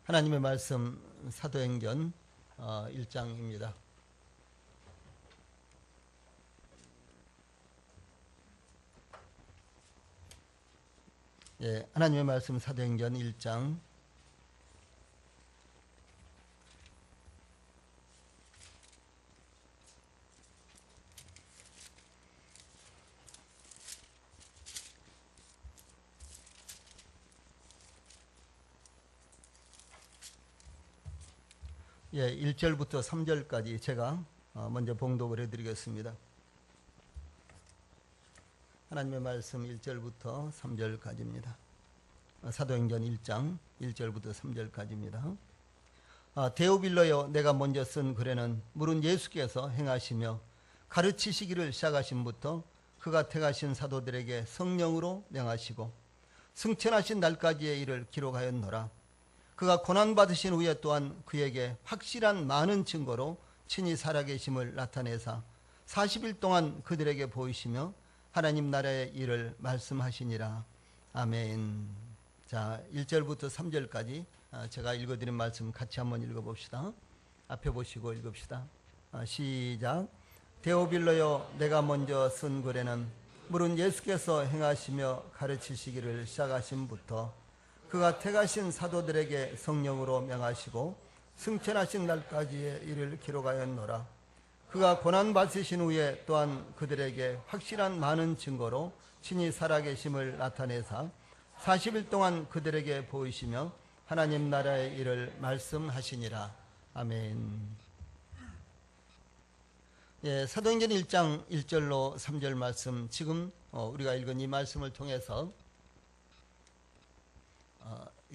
하나님의 말씀 사도행전 1장입니다. 하나님의 말씀 사도행전 1장 1절부터 3절까지 제가 먼저 봉독을 해드리겠습니다. 하나님의 말씀 1절부터 3절까지입니다. 사도행전 1장 1절부터 3절까지입니다. 데오빌로여, 내가 먼저 쓴 글에는 물은 예수께서 행하시며 가르치시기를 시작하심부터 그가 택하신 사도들에게 성령으로 명하시고 승천하신 날까지의 일을 기록하였노라. 그가 고난받으신 후에 또한 그에게 확실한 많은 증거로 친히 살아계심을 나타내사 40일 동안 그들에게 보이시며 하나님 나라의 일을 말씀하시니라. 아멘. 자, 1절부터 3절까지 제가 읽어드린 말씀 같이 한번 읽어봅시다. 앞에 보시고 읽읍시다. 시작. 데오빌로여, 내가 먼저 쓴 글에는 물은 예수께서 행하시며 가르치시기를 시작하심부터 그가 택하신 사도들에게 성령으로 명하시고 승천하신 날까지의 일을 기록하였노라. 그가 고난받으신 후에 또한 그들에게 확실한 많은 증거로 친히 살아계심을 나타내사 40일 동안 그들에게 보이시며 하나님 나라의 일을 말씀하시니라. 아멘. 사도행전 1장 1절로 3절 말씀, 지금 우리가 읽은 이 말씀을 통해서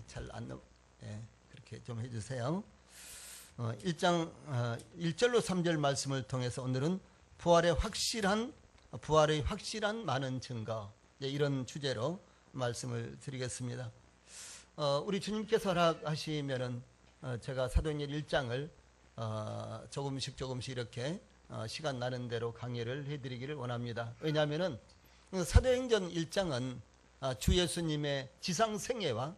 잘 안 그렇게 좀 해주세요. 1장 1절로 3절 말씀을 통해서 오늘은 부활의 확실한 많은 증거, 이런 주제로 말씀을 드리겠습니다. 우리 주님께서 허락하시면은 제가 사도행전 1장을 조금씩 이렇게 시간 나는 대로 강의를 해드리기를 원합니다. 왜냐하면은 사도행전 1장은 주 예수님의 지상생애와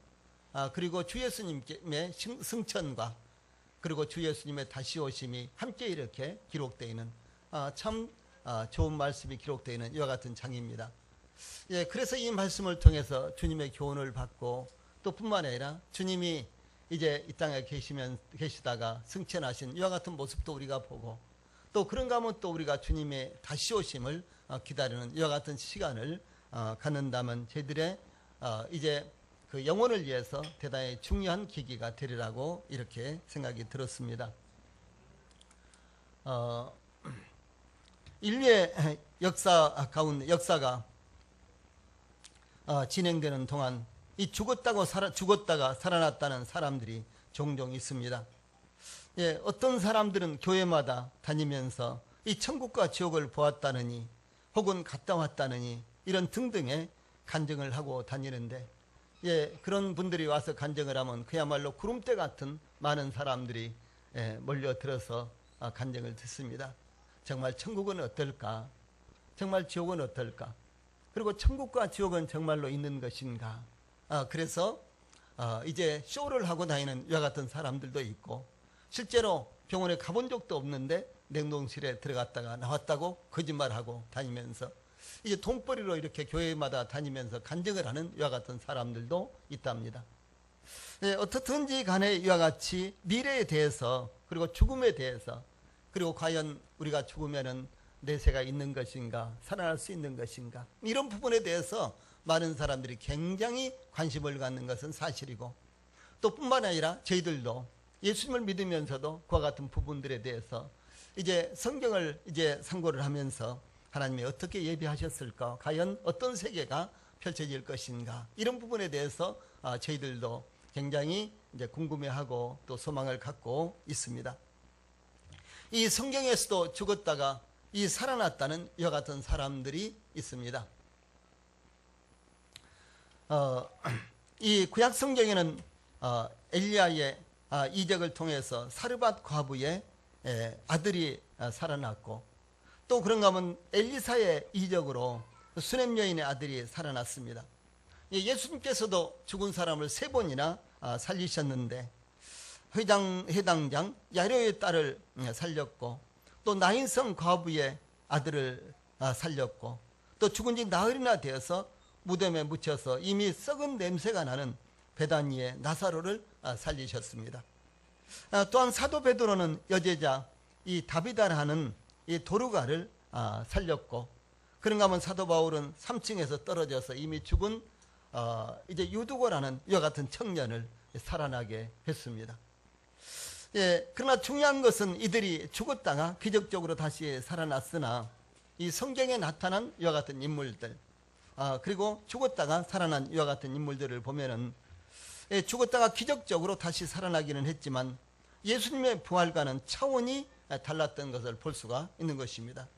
그리고 주 예수님의 승천과 그리고 주 예수님의 다시 오심이 함께 이렇게 기록되어 있는 참 좋은 말씀이 기록되어 있는 이와 같은 장입니다. 그래서 이 말씀을 통해서 주님의 교훈을 받고 또 뿐만 아니라 주님이 이제 이 땅에 계시다가 승천하신 이와 같은 모습도 우리가 보고 또 그런가 하면 또 우리가 주님의 다시 오심을 기다리는 이와 같은 시간을 갖는다면 저희들의 이제 그 영혼을 위해서 대단히 중요한 기기가 되리라고 이렇게 생각이 들었습니다. 인류의 역사가 진행되는 동안 이 죽었다가 살아났다는 사람들이 종종 있습니다. 어떤 사람들은 교회마다 다니면서 이 천국과 지옥을 보았다느니 혹은 갔다 왔다느니 이런 등등의 간증을 하고 다니는데, 그런 분들이 와서 간증을 하면 그야말로 구름대 같은 많은 사람들이 몰려들어서 간증을 듣습니다. 정말 천국은 어떨까? 정말 지옥은 어떨까? 그리고 천국과 지옥은 정말로 있는 것인가? 그래서 이제 쇼를 하고 다니는 이와 같은 사람들도 있고, 실제로 병원에 가본 적도 없는데 냉동실에 들어갔다가 나왔다고 거짓말하고 다니면서 이제 돈벌이로 이렇게 교회마다 다니면서 간증을 하는 이와 같은 사람들도 있답니다. 어떻든지 간에 이와 같이 미래에 대해서 그리고 죽음에 대해서 그리고 과연 우리가 죽으면은 내세가 있는 것인가, 살아날 수 있는 것인가, 이런 부분에 대해서 많은 사람들이 굉장히 관심을 갖는 것은 사실이고, 또 뿐만 아니라 저희들도 예수님을 믿으면서도 그와 같은 부분들에 대해서 이제 성경을 이제 상고를 하면서 하나님이 어떻게 예비하셨을까, 과연 어떤 세계가 펼쳐질 것인가, 이런 부분에 대해서 저희들도 굉장히 이제 궁금해하고 또 소망을 갖고 있습니다. 이 성경에서도 죽었다가 이 살아났다는 이와 같은 사람들이 있습니다. 이 구약 성경에는 엘리야의 이적을 통해서 사르밧 과부의 아들이 살아났고, 또 그런가 하면 엘리사의 이적으로 수넴 여인의 아들이 살아났습니다. 예수님께서도 죽은 사람을 3번이나 살리셨는데, 해당장 야이로의 딸을 살렸고, 또 나인성 과부의 아들을 살렸고, 또 죽은 지 나흘이나 되어서 무덤에 묻혀서 이미 썩은 냄새가 나는 베다니의 나사로를 살리셨습니다. 또한 사도 베드로는 여제자 이 다비다라는 이 도르가를 살렸고, 그런가 하면 사도 바울은 3층에서 떨어져서 이미 죽은 이제 유두고라는 이와 같은 청년을 살아나게 했습니다. 예, 그러나 중요한 것은 이들이 죽었다가 기적적으로 다시 살아났으나 이 성경에 나타난 이와 같은 인물들, 그리고 죽었다가 살아난 이와 같은 인물들을 보면은, 예, 죽었다가 기적적으로 다시 살아나기는 했지만 예수님의 부활과는 차원이 달랐던 것을 볼 수가 있는 것입니다.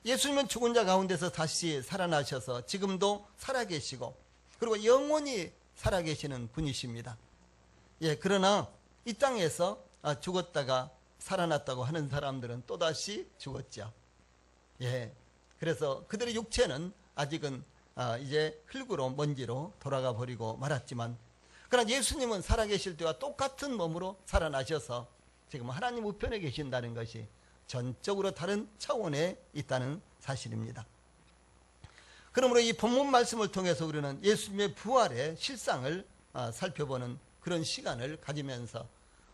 예수님은 죽은 자 가운데서 다시 살아나셔서 지금도 살아계시고, 그리고 영원히 살아계시는 분이십니다. 예, 그러나 이 땅에서 죽었다가 살아났다고 하는 사람들은 또다시 죽었죠. 예, 그래서 그들의 육체는 아직은 이제 흙으로 먼지로 돌아가 버리고 말았지만, 그러나 예수님은 살아계실 때와 똑같은 몸으로 살아나셔서 지금 하나님 우편에 계신다는 것이 전적으로 다른 차원에 있다는 사실입니다. 그러므로 이 본문 말씀을 통해서 우리는 예수님의 부활의 실상을 살펴보는 그런 시간을 가지면서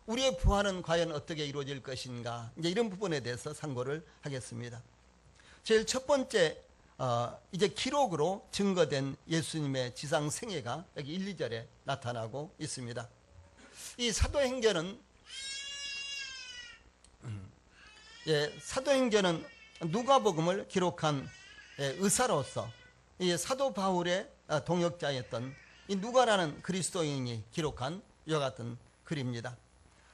우리의 부활은 과연 어떻게 이루어질 것인가, 이제 이런 부분에 대해서 상고를 하겠습니다. 제일 첫 번째, 이제 기록으로 증거된 예수님의 지상 생애가 여기 1, 2절에 나타나고 있습니다. 이 사도행전은 누가복음을 기록한 의사로서 이 사도 바울의 동역자였던 이 누가라는 그리스도인이 기록한 이와 같은 글입니다.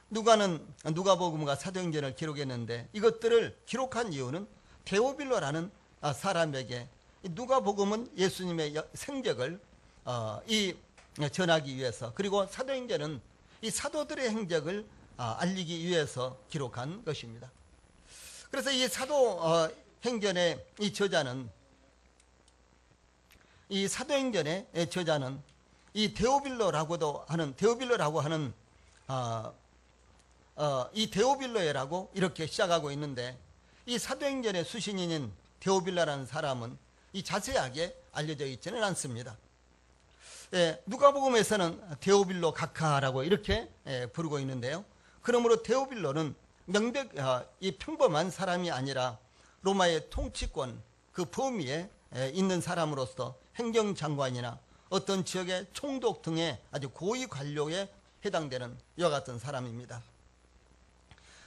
누가는 누가복음과 사도행전을 기록했는데, 이것들을 기록한 이유는 데오빌로라는 사람에게 누가복음은 예수님의 생적을 전하기 위해서, 그리고 사도행전은 이 사도들의 행적을 알리기 위해서 기록한 것입니다. 그래서 이 사도행전의 저자는 이 데오빌로라고 하는 이 데오빌로에라고 이렇게 시작하고 있는데, 이 사도행전의 수신인인 데오빌로라는 사람은 이 자세하게 알려져 있지는 않습니다. 예, 누가복음에서는 데오빌로 각하라고 이렇게 부르고 있는데요. 그러므로 데오빌로는 이 평범한 사람이 아니라 로마의 통치권 그 범위에 있는 사람으로서 행정장관이나 어떤 지역의 총독 등의 아주 고위 관료에 해당되는 이와 같은 사람입니다.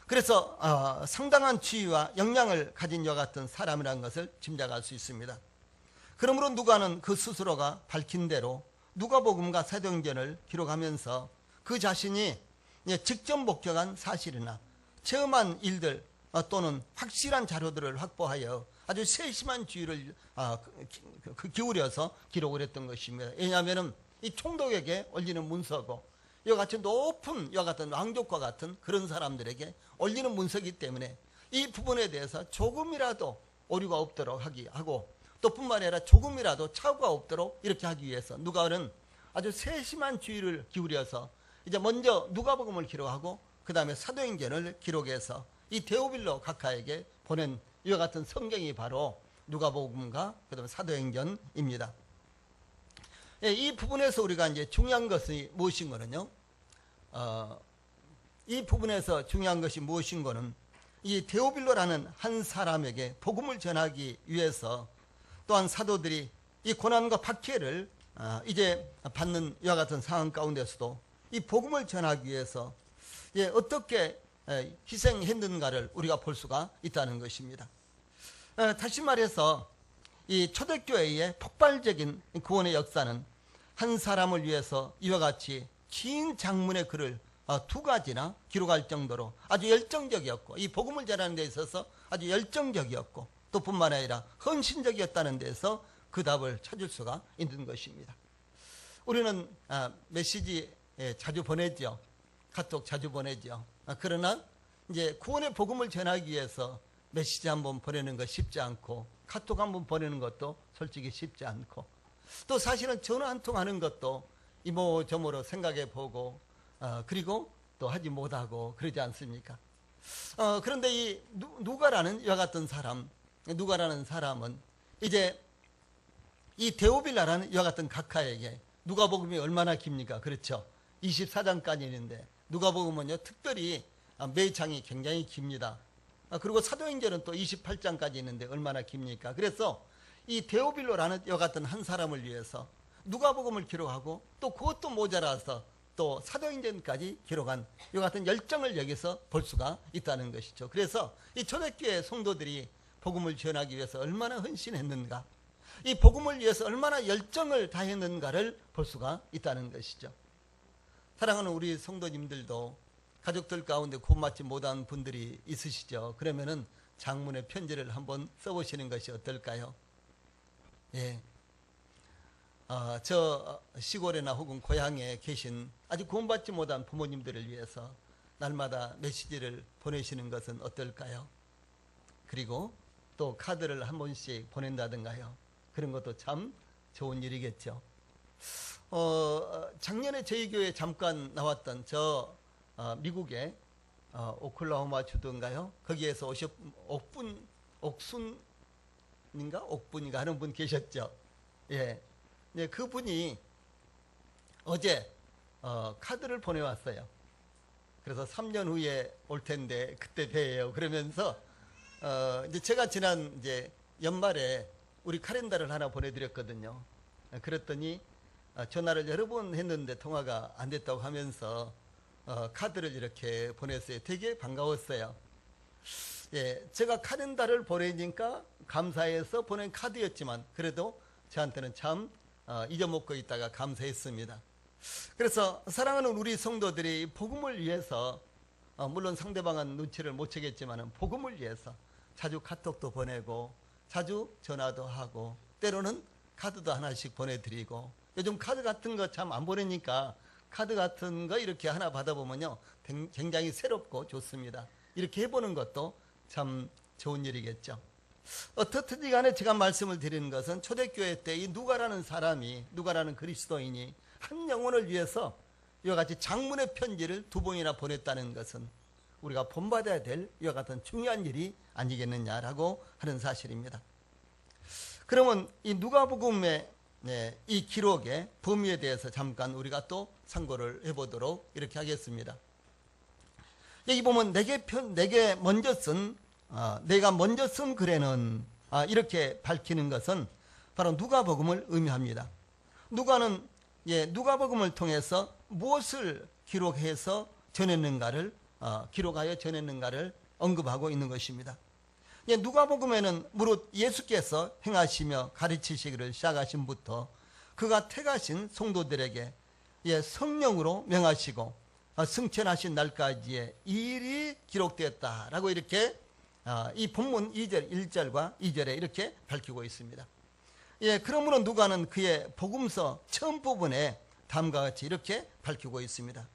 그래서 상당한 지위와 역량을 가진 이와 같은 사람이라는 것을 짐작할 수 있습니다. 그러므로 누가는 그 스스로가 밝힌 대로 누가복음과 사도행전을 기록하면서 그 자신이 직접 목격한 사실이나 체험한 일들 또는 확실한 자료들을 확보하여 아주 세심한 주의를 기울여서 기록을 했던 것입니다. 왜냐하면 이 총독에게 올리는 문서고, 이와 같이 높은 이와 같은 왕족과 같은 그런 사람들에게 올리는 문서이기 때문에 이 부분에 대해서 조금이라도 오류가 없도록 하고, 또 뿐만 아니라 조금이라도 착오가 없도록 이렇게 하기 위해서 누가는 아주 세심한 주의를 기울여서 이제 먼저 누가복음을 기록하고 그 다음에 사도행전을 기록해서 이 데오빌로 각하에게 보낸 이와 같은 성경이 바로 누가복음과 그 다음에 사도행전입니다. 이 부분에서 우리가 이제 중요한 것이 무엇인 거는요, 이 부분에서 중요한 것이 무엇인 거는 이 데오빌로라는 한 사람에게 복음을 전하기 위해서, 또한 사도들이 이 고난과 박해를 이제 받는 이와 같은 상황 가운데서도 이 복음을 전하기 위해서 어떻게 희생했는가를 우리가 볼 수가 있다는 것입니다. 다시 말해서 이 초대교회의 폭발적인 구원의 역사는 한 사람을 위해서 이와 같이 긴 장문의 글을 2가지나 기록할 정도로 아주 열정적이었고, 이 복음을 전하는 데 있어서 아주 열정적이었고, 또 뿐만 아니라 헌신적이었다는 데서 그 답을 찾을 수가 있는 것입니다. 우리는 메시지 자주 보내죠. 카톡 자주 보내죠. 그러나 이제 구원의 복음을 전하기 위해서 메시지 한번 보내는 거 쉽지 않고, 카톡 한번 보내는 것도 솔직히 쉽지 않고, 또 사실은 전화 한 통 하는 것도 이모저모로 생각해 보고, 그리고 또 하지 못하고 그러지 않습니까? 그런데 이 누가라는 이와 같은 사람, 누가라는 사람은 이제 이 데오빌라라는 이와 같은 각하에게 누가복음이 얼마나 깁니까? 그렇죠? 24장까지 있는데 누가복음은요 특별히 매 장이 굉장히 깁니다. 그리고 사도행전은 또 28장까지 있는데 얼마나 깁니까? 그래서 이 데오빌로라는 이와 같은 한 사람을 위해서 누가복음을 기록하고 또 그것도 모자라서 또 사도행전까지 기록한 이와 같은 열정을 여기서 볼 수가 있다는 것이죠. 그래서 이 초대교회 성도들이 복음을 전하기 위해서 얼마나 헌신했는가, 이 복음을 위해서 얼마나 열정을 다했는가를 볼 수가 있다는 것이죠. 사랑하는 우리 성도님들도 가족들 가운데 구원받지 못한 분들이 있으시죠. 그러면은 장문의 편지를 한번 써보시는 것이 어떨까요? 예. 저 시골이나 혹은 고향에 계신 아직 구원받지 못한 부모님들을 위해서 날마다 메시지를 보내시는 것은 어떨까요? 그리고 또 카드를 한 번씩 보낸다든가요. 그런 것도 참 좋은 일이겠죠. 작년에 저희 교회에 잠깐 나왔던 미국의 오클라호마 주도인가요? 거기에서 옥분인가 하는 분 계셨죠. 예. 네, 그분이 어제 카드를 보내왔어요. 그래서 3년 후에 올 텐데 그때 뵈요. 그러면서 이제 제가 지난 이제 연말에 우리 카렌다를 하나 보내드렸거든요. 그랬더니 전화를 여러 번 했는데 통화가 안 됐다고 하면서 카드를 이렇게 보냈어요. 되게 반가웠어요. 예, 제가 카렌다를 보내니까 감사해서 보낸 카드였지만 그래도 저한테는 참 잊어먹고 있다가 감사했습니다. 그래서 사랑하는 우리 성도들이 복음을 위해서 물론 상대방은 눈치를 못 채겠지만 복음을 위해서 자주 카톡도 보내고 자주 전화도 하고 때로는 카드도 하나씩 보내드리고 요즘 카드 같은 거 참 안 보내니까 카드 같은 거 이렇게 하나 받아보면요 굉장히 새롭고 좋습니다. 이렇게 해보는 것도 참 좋은 일이겠죠. 어떻든지 간에 제가 말씀을 드리는 것은 초대교회 때 이 누가라는 사람이, 누가라는 그리스도인이 한 영혼을 위해서 이와 같이 장문의 편지를 2번이나 보냈다는 것은 우리가 본받아야 될 이와 같은 중요한 일이 아니겠느냐라고 하는 사실입니다. 그러면 이 누가복음의 이 기록의 범위에 대해서 잠깐 우리가 또 상고를 해보도록 이렇게 하겠습니다. 여기 보면 내게 먼저 쓴 내가 먼저 쓴 글에는 이렇게 밝히는 것은 바로 누가복음을 의미합니다. 누가는 누가복음을 통해서 무엇을 기록해서 전했는가를 기록하여 전했는가를 언급하고 있는 것입니다. 누가복음에는 무릇 예수께서 행하시며 가르치시기를 시작하신부터 그가 택하신 성도들에게 성령으로 명하시고 승천하신 날까지의 일이 기록되었다라고 이렇게 이 본문 2절, 1절과 2절에 이렇게 밝히고 있습니다. 그러므로 누가는 그의 복음서 처음 부분에 다음과 같이 이렇게 밝히고 있습니다.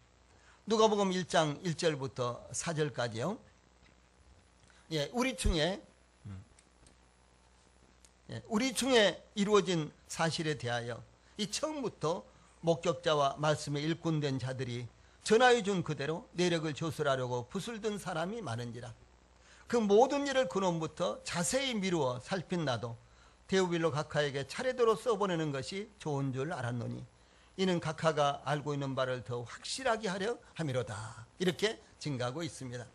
누가복음 1장 1절부터 4절까지요. 우리 중에 이루어진 사실에 대하여 이 처음부터 목격자와 말씀에 일꾼된 자들이 전하여 준 그대로 내력을 조술하려고 붓을 든 사람이 많은지라. 그 모든 일을 근원부터 자세히 미루어 살핀 나도 데오빌로 각하에게 차례대로 써보내는 것이 좋은 줄 알았노니 이는 각하가 알고 있는 바를 더 확실하게 하려 함이로다. 이렇게 증가하고 있습니다.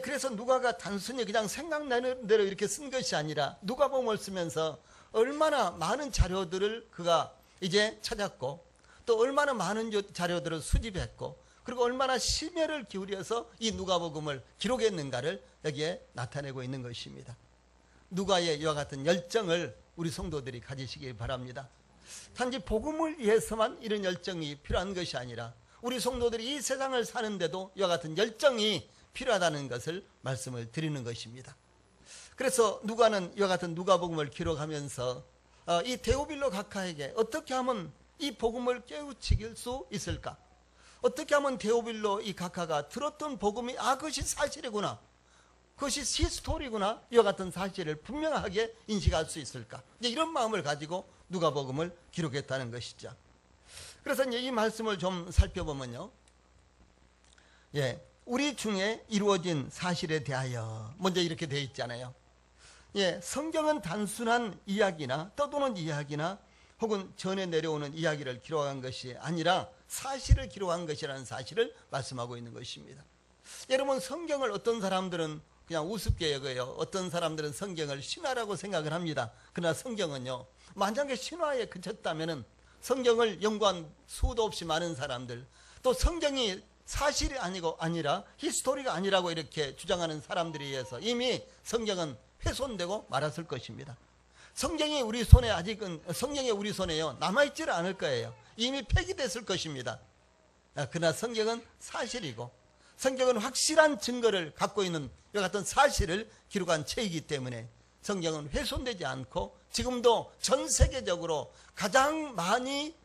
그래서 누가가 단순히 그냥 생각나는 대로 이렇게 쓴 것이 아니라 누가복음을 쓰면서 얼마나 많은 자료들을 그가 이제 찾았고 또 얼마나 많은 자료들을 수집했고 그리고 얼마나 심혈을 기울여서 이 누가복음을 기록했는가를 여기에 나타내고 있는 것입니다. 누가의 이와 같은 열정을 우리 성도들이 가지시기 바랍니다. 단지 복음을 위해서만 이런 열정이 필요한 것이 아니라 우리 성도들이 이 세상을 사는데도 이와 같은 열정이 필요하다는 것을 말씀을 드리는 것입니다. 그래서 누가는 이와 같은 누가복음을 기록하면서 이 데오빌로 각하에게 어떻게 하면 이 복음을 깨우치길 수 있을까? 어떻게 하면 데오빌로 이 각하가 들었던 복음이 그것이 사실이구나, 그것이 히스토리구나, 이와 같은 사실을 분명하게 인식할 수 있을까? 이런 마음을 가지고 누가복음을 기록했다는 것이죠. 그래서 이 말씀을 좀 살펴보면요, 예, 우리 중에 이루어진 사실에 대하여 먼저 이렇게 되어 있잖아요. 예, 성경은 단순한 이야기나 떠도는 이야기나 혹은 전해 내려오는 이야기를 기록한 것이 아니라 사실을 기록한 것이라는 사실을 말씀하고 있는 것입니다. 여러분, 성경을 어떤 사람들은 그냥 우습게 여겨요. 어떤 사람들은 성경을 신화라고 생각을 합니다. 그러나 성경은요, 만약에 신화에 그쳤다면 성경을 연구한 수도 없이 많은 사람들, 또 성경이 사실이 아니라 히스토리가 아니라고 이렇게 주장하는 사람들에 의해서 이미 성경은 훼손되고 말았을 것입니다. 성경이 우리 손에 아직은, 성경이 우리 손에요, 남아있지는 않을 거예요. 이미 폐기됐을 것입니다. 그러나 성경은 사실이고, 성경은 확실한 증거를 갖고 있는 이 같은 사실을 기록한 책이기 때문에 성경은 훼손되지 않고 지금도 전 세계적으로 가장 많이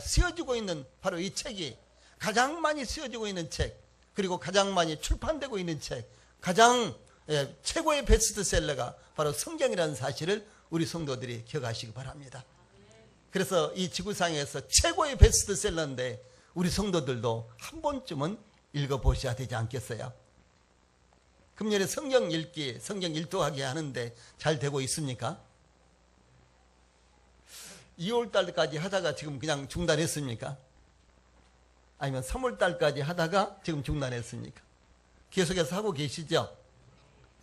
쓰여지고 있는 바로 이 책이, 가장 많이 쓰여지고 있는 책, 그리고 가장 많이 출판되고 있는 책, 가장 최고의 베스트셀러가 바로 성경이라는 사실을 우리 성도들이 기억하시기 바랍니다. 그래서 이 지구상에서 최고의 베스트셀러인데 우리 성도들도 한 번쯤은 읽어보셔야 되지 않겠어요? 금년에 성경 읽기, 성경 일독하기 하는데 잘 되고 있습니까? 2월달까지 하다가 지금 그냥 중단했습니까? 아니면 3월달까지 하다가 지금 중단했습니까? 계속해서 하고 계시죠?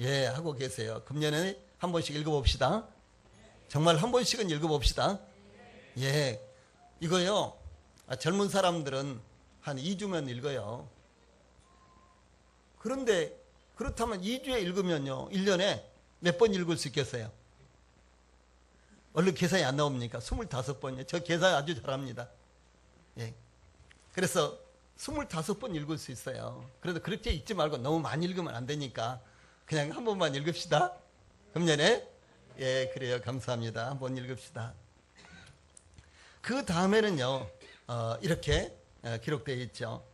예, 하고 계세요. 금년에 한 번씩 읽어봅시다. 정말 한 번씩은 읽어봅시다. 예, 이거요, 젊은 사람들은 한 2주면 읽어요. 그런데 그렇다면 2주에 읽으면요, 1년에 몇 번 읽을 수 있겠어요? 얼른 계산이 안 나옵니까? 25번이요. 저 계산 아주 잘합니다. 예. 그래서 25번 읽을 수 있어요. 그래도 그렇게 읽지 말고 너무 많이 읽으면 안 되니까 그냥 한 번만 읽읍시다. 금년에. 예, 그래요. 감사합니다. 한 번 읽읍시다. 그 다음에는요, 이렇게 기록되어 있죠.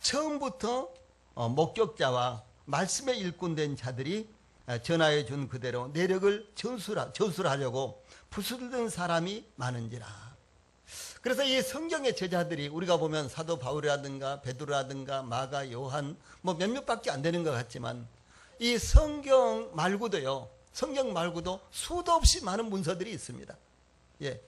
처음부터 목격자와 말씀에 일꾼된 자들이 전하여 준 그대로 내력을 전술하려고 부수던 사람이 많은지라. 그래서 이 성경의 제자들이 우리가 보면 사도 바울이라든가 베드로라든가 마가, 요한 뭐 몇몇밖에 안 되는 것 같지만 이 성경 말고도요, 성경 말고도 수도 없이 많은 문서들이 있습니다. 예,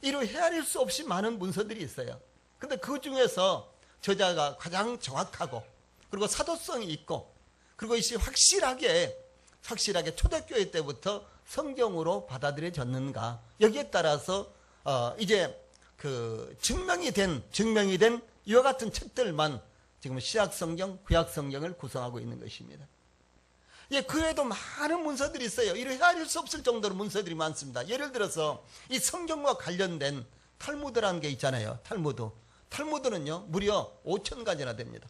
이로 헤아릴 수 없이 많은 문서들이 있어요. 근데 그 중에서 저자가 가장 정확하고 그리고 사도성이 있고 그리고 이것이 확실하게 초대교회 때부터 성경으로 받아들여졌는가, 여기에 따라서 이제 그 증명이 된 이와 같은 책들만 지금 신약성경, 구약성경을 구성하고 있는 것입니다. 예, 그 외에도 많은 문서들이 있어요. 이를 헤아릴 수 없을 정도로 문서들이 많습니다. 예를 들어서 이 성경과 관련된 탈무드라는 게 있잖아요. 탈무드는요 무려 5,000가지나 됩니다.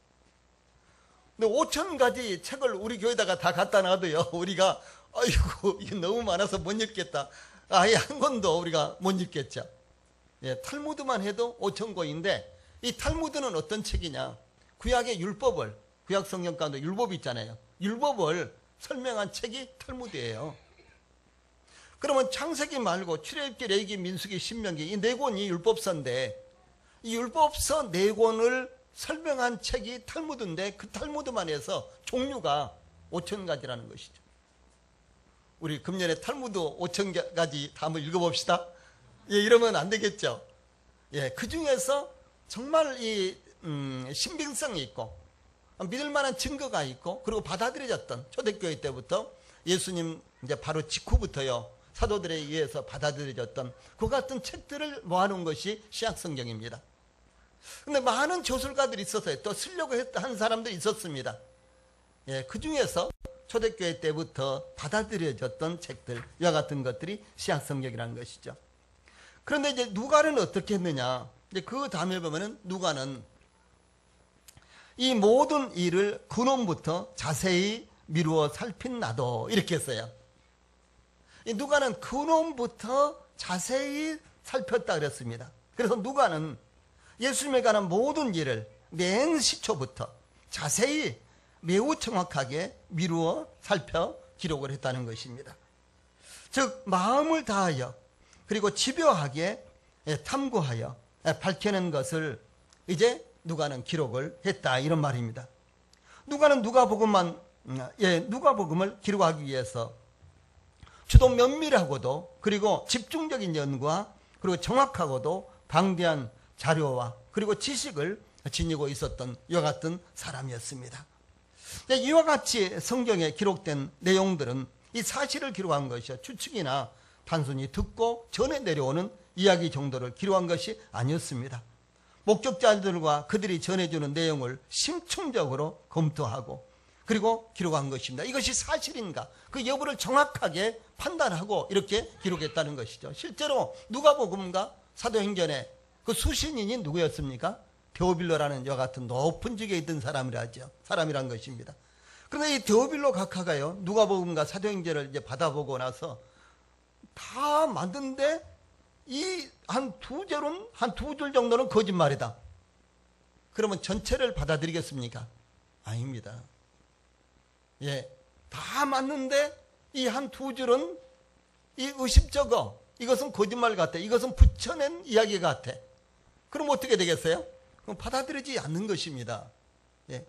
근데 5,000가지 책을 우리 교회다가 다 갖다 놔도요, 우리가 아이고 이게 너무 많아서 못 읽겠다, 아예 한 권도 우리가 못 읽겠죠. 예, 탈무드만 해도 5,000권인데 이 탈무드는 어떤 책이냐, 구약의 율법을, 구약 성경 가운데 율법이 있잖아요. 율법을 설명한 책이 탈무드예요. 그러면 창세기 말고 출애굽기, 레위기, 민수기, 신명기 이 네 권이 율법서인데 이 율법서 네 권을 설명한 책이 탈무드인데 그 탈무드만 해서 종류가 5,000가지라는 것이죠. 우리 금년에 탈무드 5,000가지 다 한번 읽어봅시다. 예, 이러면 안 되겠죠. 예, 그 중에서 정말 이 신빙성이 있고 믿을 만한 증거가 있고 그리고 받아들여졌던, 초대교회 때부터 예수님 이제 바로 직후부터요, 사도들에 의해서 받아들여졌던 그 같은 책들을 모아놓은 것이 신약성경입니다. 근데 많은 조술가들이 있었어요. 또 쓰려고 한 사람들이 있었습니다. 예, 그 중에서 초대교회 때부터 받아들여졌던 책들, 이와 같은 것들이 신약성경이라는 것이죠. 그런데 이제 누가는 어떻게 했느냐, 이제 그 다음에 보면은 누가는 이 모든 일을 근원부터 자세히 미루어 살핀 나도, 이렇게 했어요. 이 누가는 근원부터 자세히 살폈다 그랬습니다. 그래서 누가는 예수님에 관한 모든 일을 맨 시초부터 자세히 매우 정확하게 미루어 살펴 기록을 했다는 것입니다. 즉 마음을 다하여 그리고 집요하게 탐구하여 밝혀낸 것을 이제 누가는 기록을 했다, 이런 말입니다. 누가는 누가복음을 기록하기 위해서 주도 면밀하고도 그리고 집중적인 연구와 그리고 정확하고도 방대한 자료와 그리고 지식을 지니고 있었던 이와 같은 사람이었습니다. 이와 같이 성경에 기록된 내용들은 이 사실을 기록한 것이요, 추측이나 단순히 듣고 전해 내려오는 이야기 정도를 기록한 것이 아니었습니다. 목격자들과 그들이 전해주는 내용을 심층적으로 검토하고 그리고 기록한 것입니다. 이것이 사실인가 그 여부를 정확하게 판단하고 이렇게 기록했다는 것이죠. 실제로 누가복음과 사도행전의 그 수신인이 누구였습니까? 데오빌로라는 이와 같은 높은 직에 있던 사람이란 것입니다. 그런데 이 데오빌로 각하가요, 누가복음과 사도행전을 이제 받아보고 나서 다 맞는데 이 한 두 줄 정도는 거짓말이다. 그러면 전체를 받아들이겠습니까? 아닙니다. 예, 다 맞는데 이 한 두 줄은 이 의심쩍어, 이것은 거짓말 같아, 이것은 붙여낸 이야기 같아. 그럼 어떻게 되겠어요? 그럼 받아들이지 않는 것입니다. 예.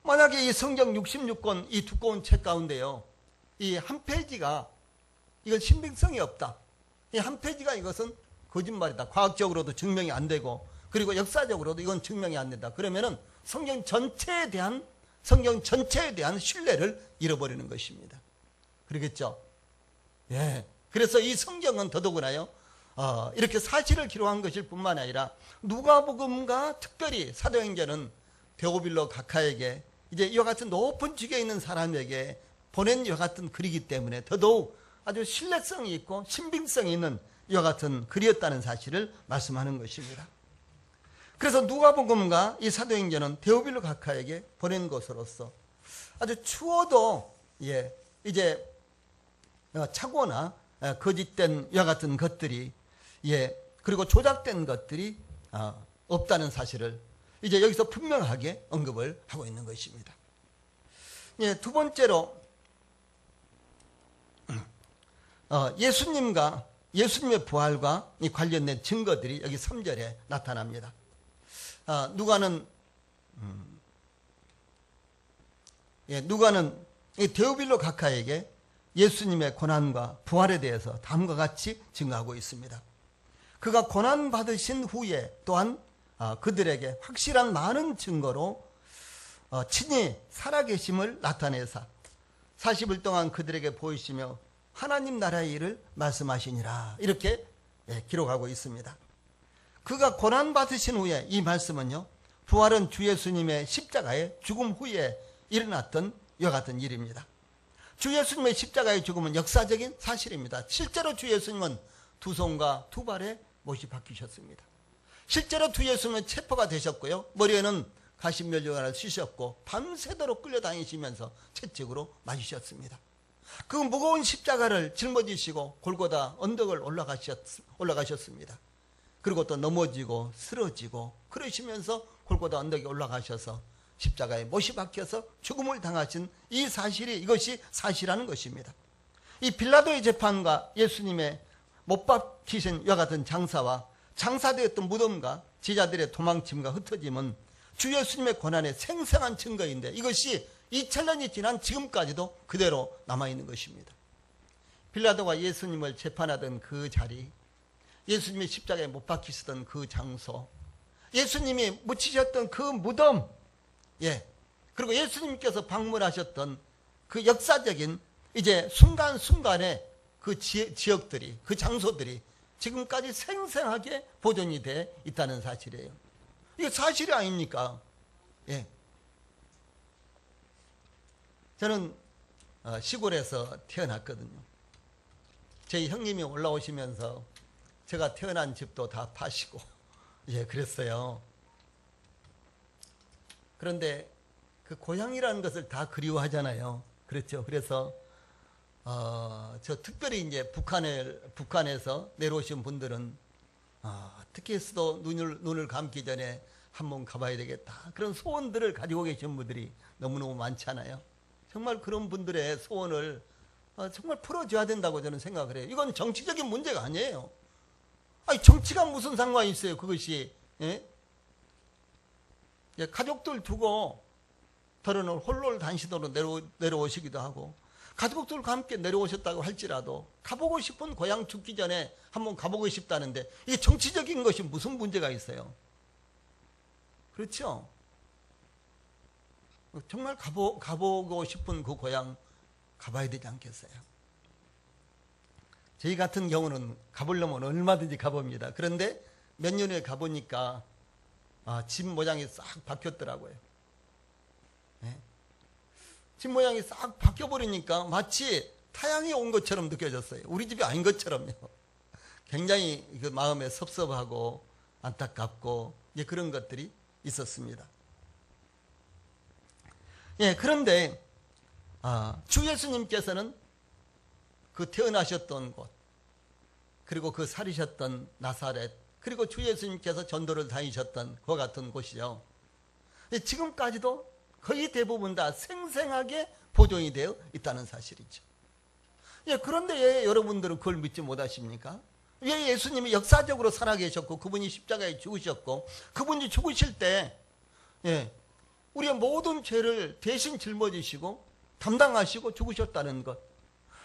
만약에 이 성경 66권 이 두꺼운 책 가운데요, 이 한 페이지가 이건 신빙성이 없다, 이 한 페이지가 이것은 거짓말이다, 과학적으로도 증명이 안 되고 그리고 역사적으로도 이건 증명이 안 된다, 그러면은 성경 전체에 대한 신뢰를 잃어버리는 것입니다. 그러겠죠? 예. 그래서 이 성경은 더더구나요, 이렇게 사실을 기록한 것일 뿐만 아니라 누가복음과 특별히 사도행전은 데오빌로 각하에게 이제 이와 같은 높은 직에 있는 사람에게 보낸 이와 같은 글이기 때문에 더더욱 아주 신뢰성이 있고 신빙성이 있는 이와 같은 글이었다는 사실을 말씀하는 것입니다. 그래서 누가복음과 이 사도행전은 데오빌로 각하에게 보낸 것으로서 아주 추워도 이제 착오나 거짓된 이와 같은 것들이 그리고 조작된 것들이 없다는 사실을 이제 여기서 분명하게 언급을 하고 있는 것입니다. 두 번째로 예수님의 부활과 관련된 증거들이 여기 3절에 나타납니다. 누가는 이 데오빌로 각하에게 예수님의 고난과 부활에 대해서 다음과 같이 증거하고 있습니다. 그가 고난 받으신 후에 또한 그들에게 확실한 많은 증거로 친히 살아계심을 나타내사 40일 동안 그들에게 보이시며 하나님 나라의 일을 말씀하시니라, 이렇게 기록하고 있습니다. 그가 고난 받으신 후에, 이 말씀은요, 부활은 주 예수님의 십자가의 죽음 후에 일어났던 이와 같은 일입니다. 주 예수님의 십자가의 죽음은 역사적인 사실입니다. 실제로 주 예수님은 두 손과 두 발에 못이 박히셨습니다. 실제로 주 예수님은 체포가 되셨고요, 머리에는 가십면류관을 쓰셨고 밤새도록 끌려다니시면서 채찍으로 맞으셨습니다. 그 무거운 십자가를 짊어지시고 골고다 언덕을 올라가셨습니다. 그리고 또 넘어지고 쓰러지고 그러시면서 골고다 언덕에 올라가셔서 십자가에 못이 박혀서 죽음을 당하신 이 사실이, 이것이 사실이라는 것입니다. 이 빌라도의 재판과 예수님의 못 박히신 이와 같은 장사와 장사되었던 무덤과 제자들의 도망침과 흩어짐은 주 예수님의 고난의 생생한 증거인데, 이것이 2000년이 지난 지금까지도 그대로 남아있는 것입니다. 빌라도가 예수님을 재판하던 그 자리, 예수님이 십자가에 못 박히시던 그 장소, 예수님이 묻히셨던 그 무덤, 그리고 예수님께서 방문하셨던 그 역사적인 이제 순간순간의 그 지역들이, 그 장소들이 지금까지 생생하게 보존이 돼 있다는 사실이에요. 이게 사실이 아닙니까? 저는 시골에서 태어났거든요. 제 형님이 올라오시면서 제가 태어난 집도 다 파시고 그랬어요. 그런데 그 고향이라는 것을 다 그리워하잖아요. 그렇죠. 그래서 저 특별히 이제 북한에서 내려오신 분들은 어떻게 해서도 눈을 감기 전에 한번 가봐야 되겠다, 그런 소원들을 가지고 계신 분들이 너무너무 많잖아요. 정말 그런 분들의 소원을 정말 풀어줘야 된다고 저는 생각을 해요. 이건 정치적인 문제가 아니에요. 아니, 정치가 무슨 상관이 있어요, 그것이. 가족들 두고 더러는 홀로 단신으로 내려오시기도 하고, 가족들과 함께 내려오셨다고 할지라도 가보고 싶은 고향 죽기 전에 한번 가보고 싶다는데, 이 정치적인 것이 무슨 문제가 있어요? 그렇죠? 정말 가보고 싶은 그 고향 가봐야 되지 않겠어요? 저희 같은 경우는 가보려면 얼마든지 가봅니다. 그런데 몇 년 후에 가보니까 집 모양이 싹 바뀌었더라고요. 네? 집 모양이 싹 바뀌어버리니까 마치 타향이 온 것처럼 느껴졌어요. 우리 집이 아닌 것처럼요. 굉장히 그 마음에 섭섭하고 안타깝고 그런 것들이 있었습니다. 예, 그런데 주 예수님께서는 그 태어나셨던 곳, 그리고 그 살이셨던 나사렛, 그리고 주 예수님께서 전도를 다니셨던 그 같은 곳이요, 지금까지도 거의 대부분 다 생생하게 보존이 되어 있다는 사실이죠. 예, 그런데 왜 여러분들은 그걸 믿지 못하십니까? 왜 예수님이 역사적으로 살아계셨고 그분이 십자가에 죽으셨고 그분이 죽으실 때 우리의 모든 죄를 대신 짊어지시고 담당하시고 죽으셨다는 것,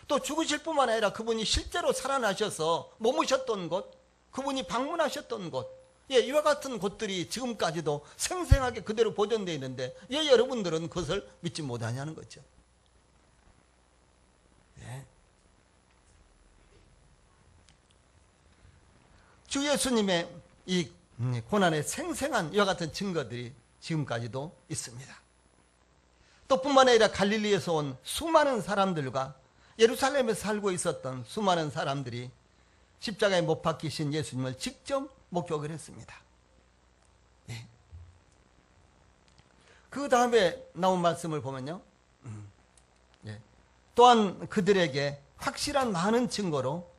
또 죽으실 뿐만 아니라 그분이 실제로 살아나셔서 머무셨던 곳, 그분이 방문하셨던 곳, 이와 같은 곳들이 지금까지도 생생하게 그대로 보존되어 있는데 왜 여러분들은 그것을 믿지 못하냐는 거죠. 주 예수님의 이 고난의 생생한 이와 같은 증거들이 지금까지도 있습니다. 또 뿐만 아니라 갈릴리에서 온 수많은 사람들과 예루살렘에 살고 있었던 수많은 사람들이 십자가에 못 박히신 예수님을 직접 목격을 했습니다. 네. 그 다음에 나온 말씀을 보면요, 또한 그들에게 확실한 많은 증거로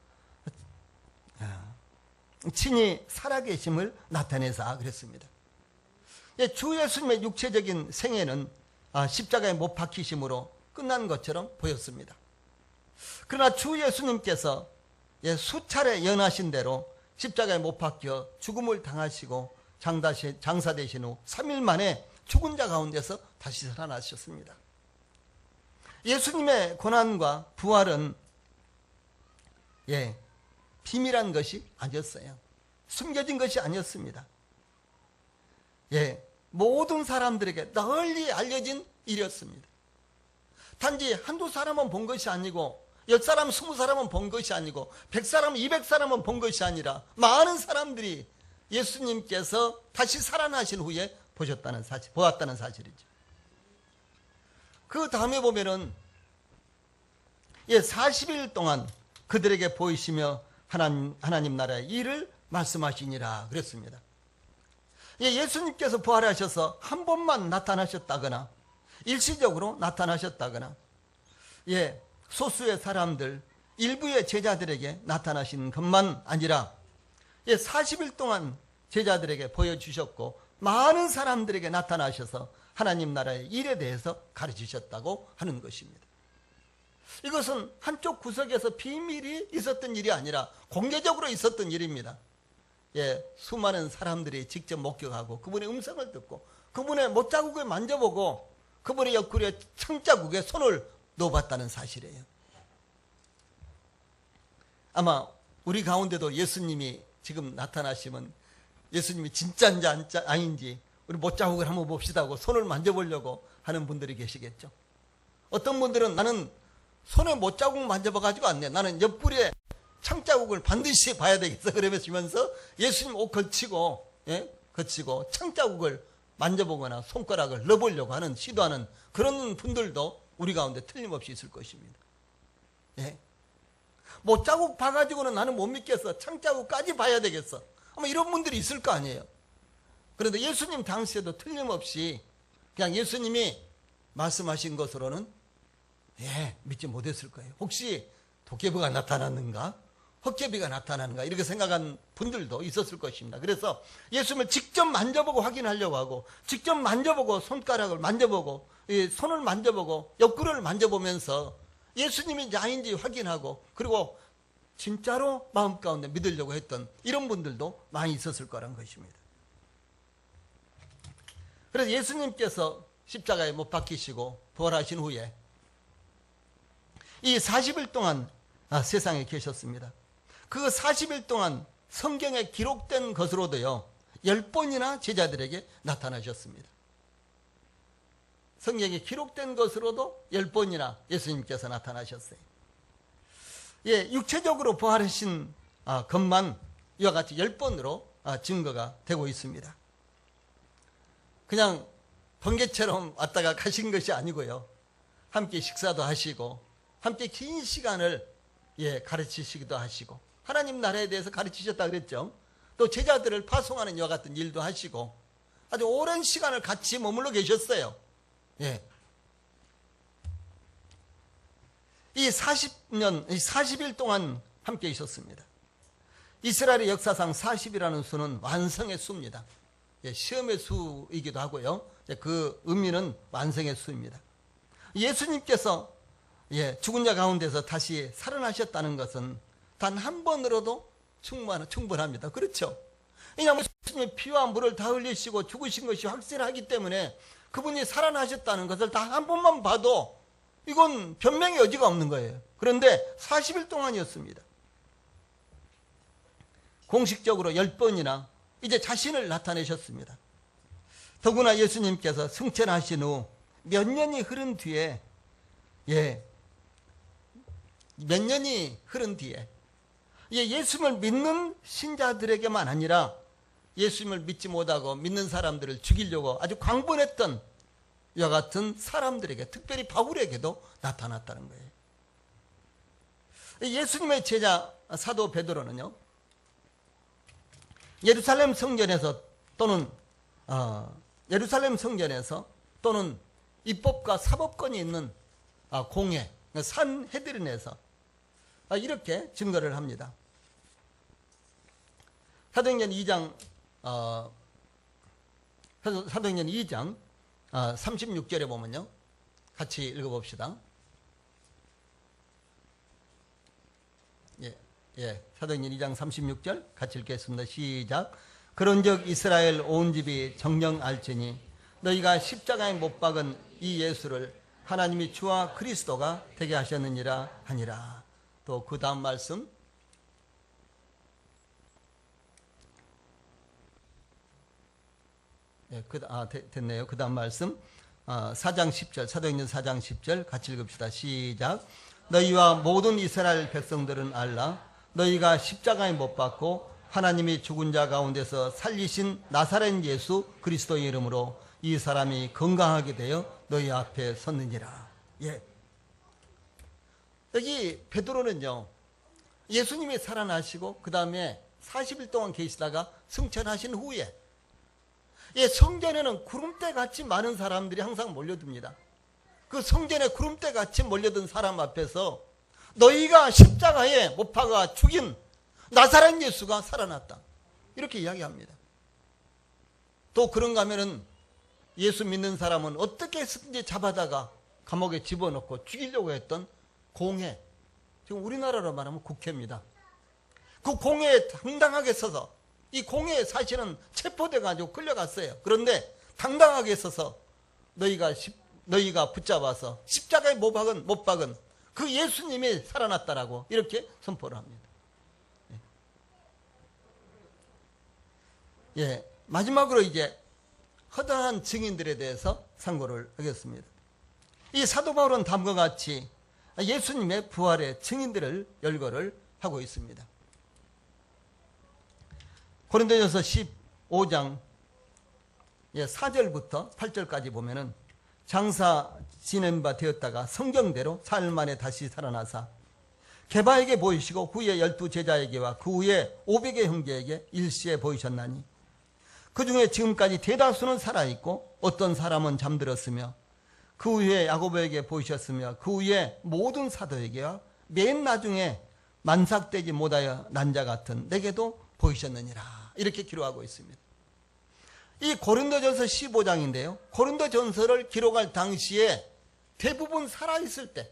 친히 살아계심을 나타내사 그랬습니다. 주 예수님의 육체적인 생애는 십자가에 못 박히심으로 끝난 것처럼 보였습니다. 그러나 주 예수님께서 수차례 연하신 대로 십자가에 못 박혀 죽음을 당하시고 장사되신 후 3일 만에 죽은 자 가운데서 다시 살아나셨습니다. 예수님의 고난과 부활은 비밀한 것이 아니었어요. 숨겨진 것이 아니었습니다. 모든 사람들에게 널리 알려진 일이었습니다. 단지 한두 사람은 본 것이 아니고 10사람, 20사람은 본 것이 아니고 100사람, 200사람은 본 것이 아니라 많은 사람들이 예수님께서 다시 살아나신 후에 보았다는 사실이죠. 그 다음에 보면은 40일 동안 그들에게 보이시며 하나님 나라의 일을 말씀하시니라 그랬습니다. 예수님께서 부활하셔서 한 번만 나타나셨다거나 일시적으로 나타나셨다거나 소수의 사람들, 일부의 제자들에게 나타나신 것만 아니라 40일 동안 제자들에게 보여주셨고 많은 사람들에게 나타나셔서 하나님 나라의 일에 대해서 가르치셨다고 하는 것입니다. 이것은 한쪽 구석에서 비밀이 있었던 일이 아니라 공개적으로 있었던 일입니다. 수많은 사람들이 직접 목격하고 그분의 음성을 듣고 그분의 못자국을 만져보고 그분의 옆구리에 창자국에 손을 넣어봤다는 사실이에요. 아마 우리 가운데도 예수님이 지금 나타나시면 예수님이 진짜인지 아닌지 우리 못자국을 한번 봅시다 하고 손을 만져보려고 하는 분들이 계시겠죠. 어떤 분들은 나는 손에 못자국 만져봐가지고 안 돼, 나는 옆구리에 창자국을 반드시 봐야 되겠어 그러면서 예수님 옷 걸치고 창자국을 만져보거나 손가락을 넣어보려고 하는 시도하는 그런 분들도 우리 가운데 틀림없이 있을 것입니다. 못자국 봐가지고는 나는 못 믿겠어, 창자국까지 봐야 되겠어, 아마 이런 분들이 있을 거 아니에요. 그런데 예수님 당시에도 틀림없이 그냥 예수님이 말씀하신 것으로는 믿지 못했을 거예요. 혹시 도깨비가 나타났는가, 헛개비가 나타나는가 이렇게 생각한 분들도 있었을 것입니다. 그래서 예수님을 직접 만져보고 확인하려고 하고 직접 만져보고 손가락을 만져보고 손을 만져보고 옆구리를 만져보면서 예수님인지 아닌지 확인하고 그리고 진짜로 마음 가운데 믿으려고 했던 이런 분들도 많이 있었을 거란 것입니다. 그래서 예수님께서 십자가에 못 박히시고 부활하신 후에 이 40일 동안 세상에 계셨습니다. 그 40일 동안 성경에 기록된 것으로도요 10번이나 제자들에게 나타나셨습니다. 성경에 기록된 것으로도 10번이나 예수님께서 나타나셨어요. 예, 육체적으로 부활하신 것만 이와 같이 10번으로 증거가 되고 있습니다. 그냥 번개처럼 왔다가 가신 것이 아니고요. 함께 식사도 하시고 함께 긴 시간을 가르치시기도 하시고 하나님 나라에 대해서 가르치셨다 그랬죠. 또 제자들을 파송하는 이와 같은 일도 하시고 아주 오랜 시간을 같이 머물러 계셨어요. 예. 이 40년, 40일 동안 함께 있었습니다. 이스라엘의 역사상 40이라는 수는 완성의 수입니다. 예, 시험의 수이기도 하고요. 그 의미는 완성의 수입니다. 예수님께서 죽은 자 가운데서 다시 살아나셨다는 것은 단 한 번으로도 충분합니다. 그렇죠? 왜냐하면 예수님의 피와 물을 다 흘리시고 죽으신 것이 확실하기 때문에 그분이 살아나셨다는 것을 다 한 번만 봐도 이건 변명의 여지가 없는 거예요. 그런데 40일 동안이었습니다. 공식적으로 10번이나 이제 자신을 나타내셨습니다. 더구나 예수님께서 승천하신 후 몇 년이 흐른 뒤에 몇 년이 흐른 뒤에 예수님을 믿는 신자들에게만 아니라 예수님을 믿지 못하고 믿는 사람들을 죽이려고 아주 광분했던 이와 같은 사람들에게, 특별히 바울에게도 나타났다는 거예요. 예수님의 제자 사도 베드로는요, 예루살렘 성전에서 또는 입법과 사법권이 있는 공회, 산헤드린에서 이렇게 증거를 합니다. 사도행전 2장 36절에 보면요, 같이 읽어봅시다. 사도행전 2장 36절 같이 읽겠습니다. 시작. 그런즉 이스라엘 온 집이 정녕 알지니 너희가 십자가에 못 박은 이 예수를 하나님이 주와 그리스도가 되게 하셨느니라 하니라. 또 그 다음 말씀, 됐네요. 그 다음 말씀 4장 10절, 사도행전 4장 10절 같이 읽읍시다. 시작. 너희와 모든 이스라엘 백성들은 알라. 너희가 십자가에 못 박고 하나님이 죽은 자 가운데서 살리신 나사렛 예수 그리스도의 이름으로 이 사람이 건강하게 되어 너희 앞에 섰느니라. 여기 베드로는요, 예수님이 살아나시고 그 다음에 40일 동안 계시다가 승천하신 후에 성전에는 구름대같이 많은 사람들이 항상 몰려듭니다. 그 성전에 구름대같이 몰려든 사람 앞에서 너희가 십자가에 못 박아 죽인 나사렛 예수가 살아났다, 이렇게 이야기합니다. 또 그런가 하면은 예수 믿는 사람은 어떻게 해서든지 잡아다가 감옥에 집어넣고 죽이려고 했던 공회, 지금 우리나라로 말하면 국회입니다. 그 공회에 당당하게 서서, 이 공회에 사실은 체포돼가지고 끌려갔어요. 그런데 당당하게 서서 너희가 붙잡아서 십자가에 못 박은 그 예수님이 살아났다라고 이렇게 선포를 합니다. 마지막으로 이제 허다한 증인들에 대해서 상고를 하겠습니다. 이 사도 바울은 다음과 같이 예수님의 부활의 증인들을 열거를 하고 있습니다. 고린도전서 15장 4절부터 8절까지 보면은 장사 지낸 바 되었다가 성경대로 사흘 만에 다시 살아나사 게바에게 보이시고 후에 12제자에게와 그 후에 500의 형제에게 일시에 보이셨나니 그 중에 지금까지 대다수는 살아있고 어떤 사람은 잠들었으며 그 후에 야고보에게 보이셨으며 그 후에 모든 사도에게와 맨 나중에 만삭되지 못하여 난 자 같은 내게도 보이셨느니라, 이렇게 기록하고 있습니다. 이 고린도전서 15장인데요 고린도전서를 기록할 당시에 대부분 살아있을 때,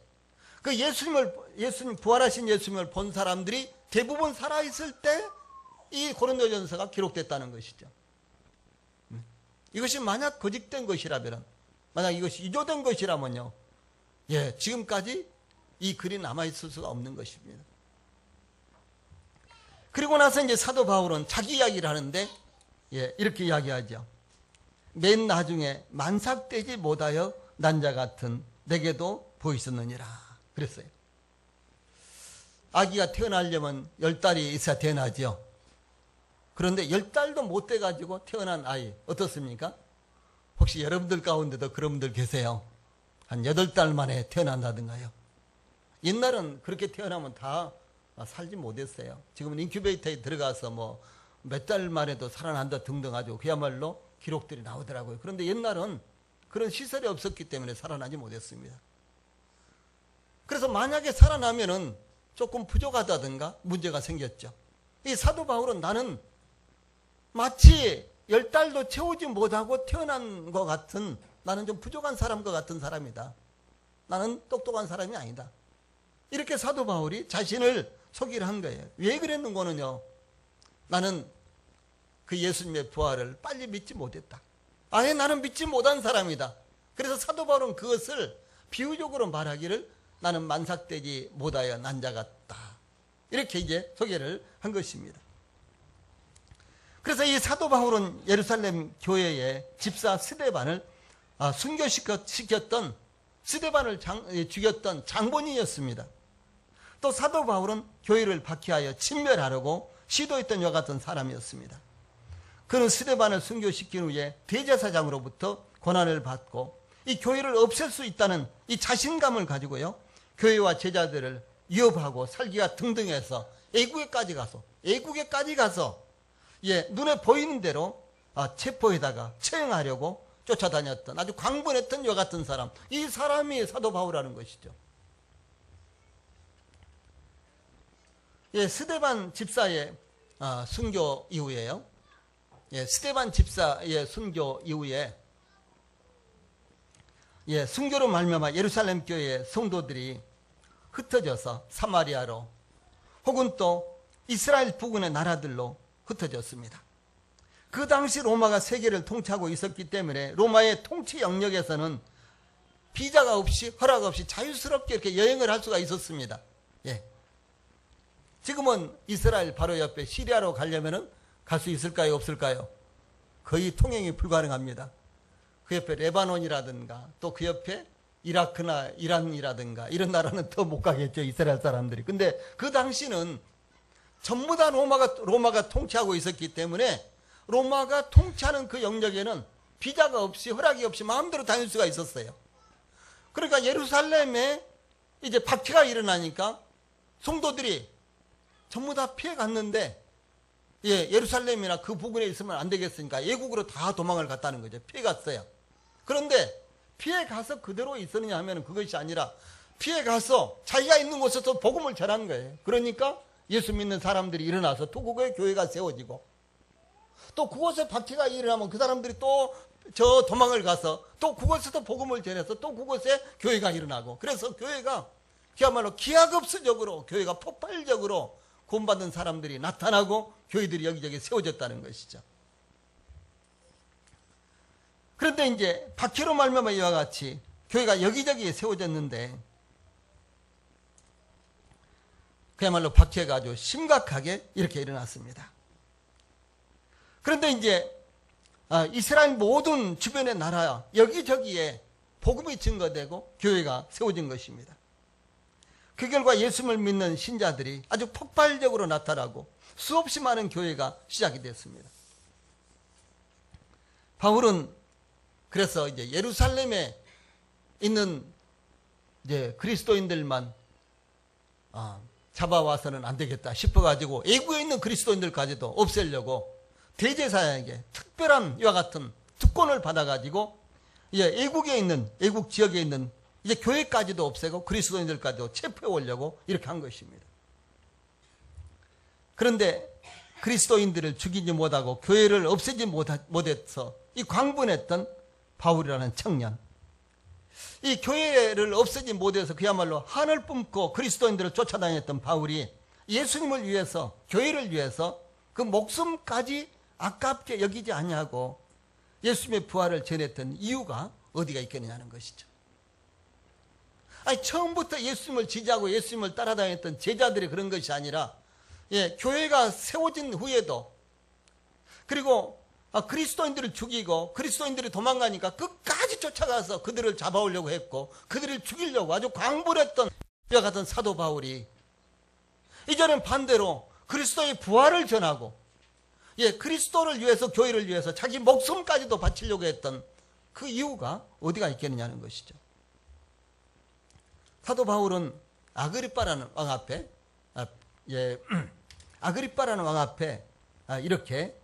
그 예수님 부활하신 예수님을 본 사람들이 대부분 살아있을 때 이 고린도전서가 기록됐다는 것이죠. 이것이 만약 거짓된 것이라면 만약 이것이 유조된 것이라면요, 지금까지 이 글이 남아있을 수가 없는 것입니다. 그리고 나서 이제 사도 바울은 자기 이야기를 하는데, 이렇게 이야기하죠. 맨 나중에 만삭되지 못하여 난 자 같은 내게도 보이셨느니라 그랬어요. 아기가 태어나려면 10달이 있어야 태어나죠. 그런데 10달도 못 돼가지고 태어난 아이 어떻습니까? 혹시 여러분들 가운데도 그런 분들 계세요? 한 8달 만에 태어난다든가요. 옛날은 그렇게 태어나면 다 살지 못했어요. 지금은 인큐베이터에 들어가서 뭐 몇 달 만에도 살아난다 등등 아주 그야말로 기록들이 나오더라고요. 그런데 옛날은 그런 시설이 없었기 때문에 살아나지 못했습니다. 그래서 만약에 살아나면은 조금 부족하다든가 문제가 생겼죠. 이 사도 바울은 나는 마치 10달도 채우지 못하고 태어난 것 같은, 나는 좀 부족한 사람과 같은 사람이다. 나는 똑똑한 사람이 아니다. 이렇게 사도 바울이 자신을 소개를 한 거예요. 왜 그랬는거는요, 나는 그 예수님의 부활을 빨리 믿지 못했다. 아예 나는 믿지 못한 사람이다. 그래서 사도 바울은 그것을 비유적으로 말하기를 나는 만삭되지 못하여 난 자 같다. 이렇게 이제 소개를 한 것입니다. 그래서 이 사도 바울은 예루살렘 교회의 집사 스데반을 순교시켰던, 스데반을 죽였던 장본인이었습니다. 또 사도 바울은 교회를 박해하여 침멸하려고 시도했던 이와 같은 사람이었습니다. 그는 스데반을 순교시킨 후에 대제사장으로부터 고난을 받고 이 교회를 없앨 수 있다는 이 자신감을 가지고요, 교회와 제자들을 위협하고 살기가 등등해서 애국에까지 가서 눈에 보이는 대로 체포에다가 처형하려고 쫓아다녔던 아주 광분했던 이와 같은 사람, 이 사람이 사도 바울이라는 것이죠. 스데반 집사의 순교 이후에요, 스데반 집사의 순교 이후에 순교로 말미암아 예루살렘 교회의 성도들이 흩어져서 사마리아로 혹은 또 이스라엘 부근의 나라들로 흩어졌습니다. 그 당시 로마가 세계를 통치하고 있었기 때문에 로마의 통치 영역에서는 비자가 없이 허락 없이 자유스럽게 이렇게 여행을 할 수가 있었습니다. 지금은 이스라엘 바로 옆에 시리아로 가려면 갈 수 있을까요, 없을까요? 거의 통행이 불가능합니다. 그 옆에 레바논이라든가 또 그 옆에 이라크나 이란이라든가 이런 나라는 더 못 가겠죠, 이스라엘 사람들이. 근데 그 당시는 전부 다 로마가 통치하고 있었기 때문에 로마가 통치하는 그 영역에는 비자가 없이 허락이 없이 마음대로 다닐 수가 있었어요. 그러니까 예루살렘에 이제 박해가 일어나니까 성도들이 전부 다 피해 갔는데, 예루살렘이나 그 부근에 있으면 안 되겠으니까 외국으로 다 도망을 갔다는 거죠. 피해 갔어요. 그런데 피해 가서 그대로 있었느냐 하면 그것이 아니라 피해 가서 자기가 있는 곳에서 복음을 전하는 거예요. 그러니까 예수 믿는 사람들이 일어나서 또 그곳에 교회가 세워지고, 또 그곳에 박해가 일어나면 그 사람들이 또 저 도망을 가서 또 그곳에서 복음을 전해서 또 그곳에 교회가 일어나고, 그래서 교회가 그야말로 기하급수적으로 교회가 폭발적으로 구원받은 사람들이 나타나고 교회들이 여기저기 세워졌다는 것이죠. 그런데 이제 박해로 말미암아 이와 같이 교회가 여기저기에 세워졌는데, 그야말로 박해가 아주 심각하게 이렇게 일어났습니다. 그런데 이제 이스라엘 모든 주변의 나라 여기저기에 복음이 증거되고 교회가 세워진 것입니다. 그 결과 예수를 믿는 신자들이 아주 폭발적으로 나타나고 수없이 많은 교회가 시작이 됐습니다. 바울은 그래서 이제 예루살렘에 있는 이제 그리스도인들만 잡아와서는 안 되겠다 싶어가지고 애국에 있는 그리스도인들까지도 없애려고 대제사장에게 특별한 이와 같은 특권을 받아가지고 애국에 있는, 애국 지역에 있는 이제 교회까지도 없애고 그리스도인들까지도 체포해 오려고 이렇게 한 것입니다. 그런데 그리스도인들을 죽이지 못하고 교회를 없애지 못해서 이 광분했던 바울이라는 청년, 이 교회를 없애지 못해서 그야말로 한을 뿜고 그리스도인들을 쫓아다녔던 바울이 예수님을 위해서, 교회를 위해서 그 목숨까지 아깝게 여기지 아니하고 예수님의 부활을 전했던 이유가 어디가 있겠느냐는 것이죠. 아니, 처음부터 예수님을 지지하고 예수님을 따라다녔던 제자들이 그런 것이 아니라, 교회가 세워진 후에도, 그리고 그리스도인들을 죽이고 그리스도인들이 도망가니까 끝까지 쫓아가서 그들을 잡아오려고 했고 그들을 죽이려고 아주 광분을 했던 이와 같은 사도 바울이 이제는 반대로 그리스도의 부활을 전하고 그리스도를 위해서, 교회를 위해서 자기 목숨까지도 바치려고 했던 그 이유가 어디가 있겠느냐는 것이죠. 사도 바울은 아그리빠라는 왕 앞에 이렇게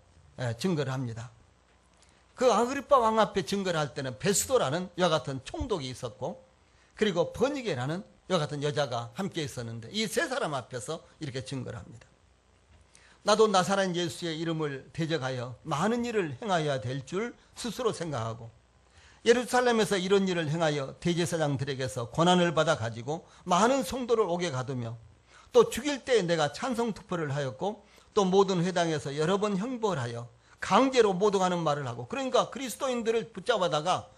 증거를 합니다. 그 아그리빠 왕 앞에 증거를 할 때는 베스도라는 이와 같은 총독이 있었고, 그리고 버니게라는 이와 같은 여자가 함께 있었는데, 이 세 사람 앞에서 이렇게 증거를 합니다. 나도 나사렛 예수의 이름을 대적하여 많은 일을 행하여야 될 줄 스스로 생각하고, 예루살렘에서 이런 일을 행하여 대제사장들에게서 권한을 받아 가지고 많은 성도를 오게 가두며, 또 죽일 때 내가 찬성 투표를 하였고, 또 모든 회당에서 여러 번 형벌하여 강제로 모독하는 말을 하고, 그러니까 그리스도인들을 붙잡아다가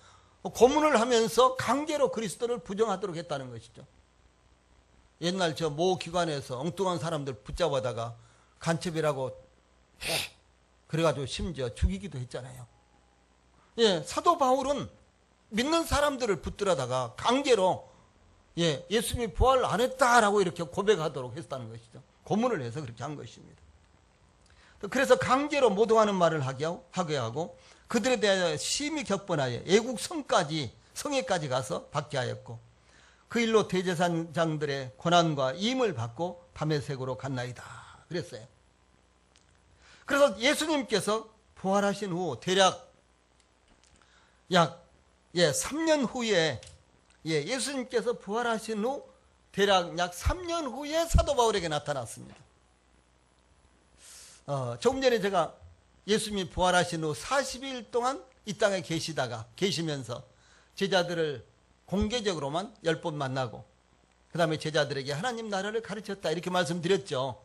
고문을 하면서 강제로 그리스도를 부정하도록 했다는 것이죠. 옛날 저 모 기관에서 엉뚱한 사람들 붙잡아다가 간첩이라고 그래가지고 심지어 죽이기도 했잖아요. 사도 바울은 믿는 사람들을 붙들어다가 강제로 예수님이 부활을 안 했다라고 이렇게 고백하도록 했다는 것이죠. 고문을 해서 그렇게 한 것입니다. 그래서 강제로 모독하는 말을 하게 하고 그들에 대하여 심히 격분하여 애국 성에까지 가서 받게 하였고, 그 일로 대제사장들의 권한과 임을 받고 다메섹으로 갔나이다 그랬어요. 그래서 예수님께서 부활하신 후 대략 약 3년 후에 예수님께서 부활하신 후 대략 약 3년 후에 사도 바울에게 나타났습니다. 조금 전에 제가 예수님이 부활하신 후 40일 동안 이 땅에 계시면서 제자들을 공개적으로만 10번 만나고, 그 다음에 제자들에게 하나님 나라를 가르쳤다 이렇게 말씀드렸죠.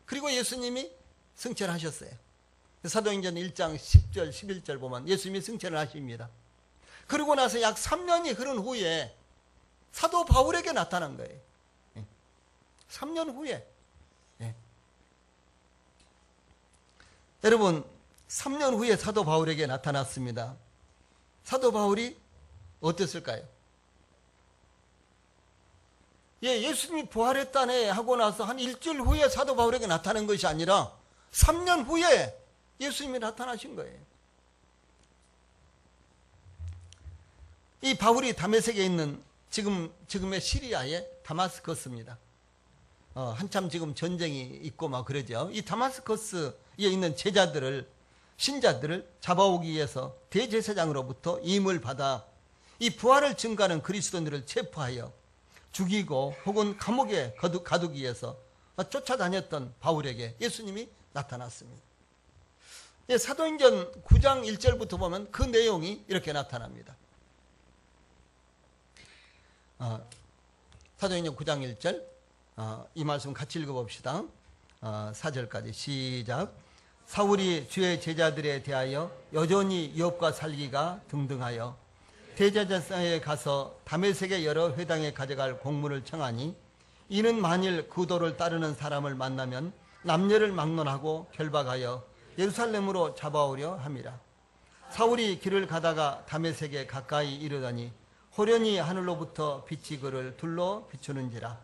그리고 예수님이 승천을 하셨어요. 사도행전 1장 10절 11절 보면 예수님이 승천을 하십니다. 그러고 나서 약 3년이 흐른 후에 사도 바울에게 나타난 거예요. 3년 후에. 여러분, 3년 후에 사도 바울에게 나타났습니다. 사도 바울이 어땠을까요? 예수님이 부활했다네 하고 나서 한 일주일 후에 사도 바울에게 나타난 것이 아니라 3년 후에 예수님이 나타나신 거예요. 이 바울이 다메섹에 있는 지금의 시리아의 다마스커스입니다. 한참 지금 전쟁이 있고 막 그러죠. 이 다마스커스에 있는 신자들을 잡아오기 위해서 대제사장으로부터 임을 받아 이 부활을 증거하는 그리스도인들을 체포하여 죽이고 혹은 감옥에 가두기 위해서 쫓아다녔던 바울에게 예수님이 나타났습니다. 사도행전 9장 1절부터 보면 그 내용이 이렇게 나타납니다. 사도행전 9장 1절, 이 말씀 같이 읽어봅시다. 4절까지 시작. 사울이 주의 제자들에 대하여 여전히 유업과 살기가 등등하여 대제사장에 가서 다메섹의 여러 회당에 가져갈 공문을 청하니, 이는 만일 그 도를 따르는 사람을 만나면 남녀를 막론하고 결박하여 예루살렘으로 잡아오려 함이라. 사울이 길을 가다가 다메섹에 가까이 이르더니 호련히 하늘로부터 빛이 그를 둘러 비추는지라.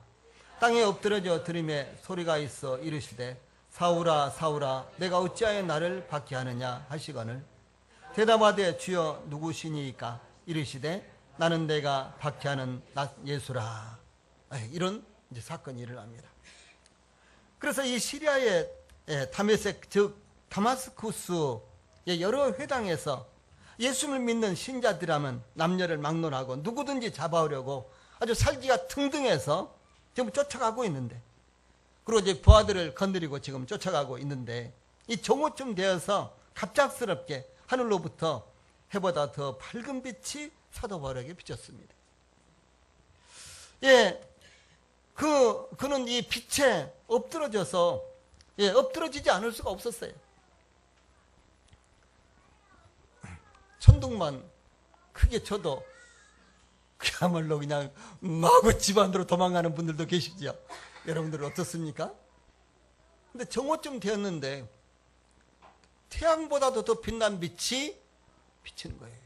땅에 엎드러져 들음에 소리가 있어 이르시되 사울아 사울아 내가 어찌하여 나를 박해하느냐 하시거늘, 대답하되 주여 누구시니이까? 이르시되 나는 내가 박해하는 예수라. 이런 이제 사건이 일어납니다. 그래서 이 시리아의 다메섹 즉 다마스쿠스의 여러 회당에서 예수를 믿는 신자들하면 남녀를 막론하고 누구든지 잡아오려고 아주 살기가 등등해서 지금 쫓아가고 있는데, 그리고 이제 부하들을 건드리고 지금 쫓아가고 있는데, 이 정오쯤 되어서 갑작스럽게 하늘로부터 해보다 더 밝은 빛이 사도 바울에게 비쳤습니다. 그는 이 빛에 엎드러져서 엎드러지지 않을 수가 없었어요. 천둥만 그게 저도 그야말로 그냥 마구 집 안으로 도망가는 분들도 계시죠. 여러분들은 어떻습니까? 근데 정오쯤 되었는데 태양보다도 더 빛난 빛이 비치는 거예요.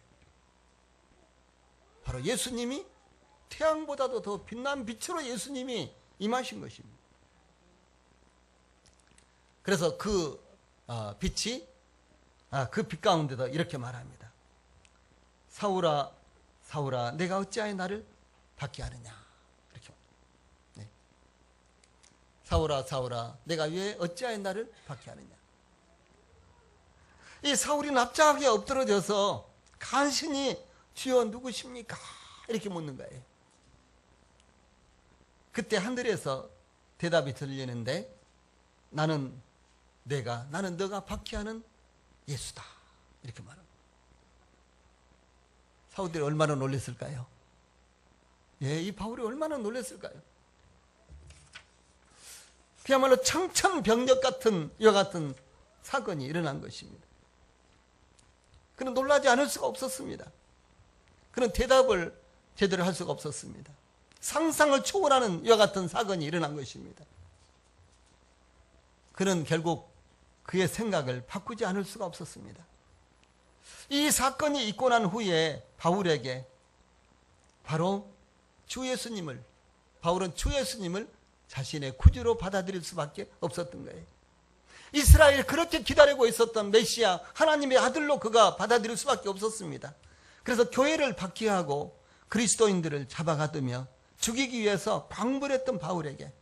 바로 예수님이 태양보다도 더 빛난 빛으로 예수님이 임하신 것입니다. 그래서 그 빛이 그 빛 가운데도 이렇게 말합니다. 사울아 사울아 내가 어찌하여 나를 박해하느냐. 이렇게. 네. 사울아 사울아 내가 왜 어찌하여 나를 박해하느냐. 이 사울이 납작하게 엎드러져서 간신히 주여 누구십니까? 이렇게 묻는 거예요. 그때 하늘에서 대답이 들리는데 나는 너가 박해하는 예수다. 이렇게 말합니다. 사울들이 얼마나 놀랐을까요? 예, 이 바울이 얼마나 놀랐을까요? 그야말로 청천벽력 같은 이와 같은 사건이 일어난 것입니다. 그는 놀라지 않을 수가 없었습니다. 그는 대답을 제대로 할 수가 없었습니다. 상상을 초월하는 이와 같은 사건이 일어난 것입니다. 그는 결국 그의 생각을 바꾸지 않을 수가 없었습니다. 이 사건이 있고 난 후에 바울에게 바로 바울은 주 예수님을 자신의 구주로 받아들일 수밖에 없었던 거예요. 이스라엘 그렇게 기다리고 있었던 메시아 하나님의 아들로 그가 받아들일 수밖에 없었습니다. 그래서 교회를 박해하고 그리스도인들을 잡아가두며 죽이기 위해서 방불했던 바울에게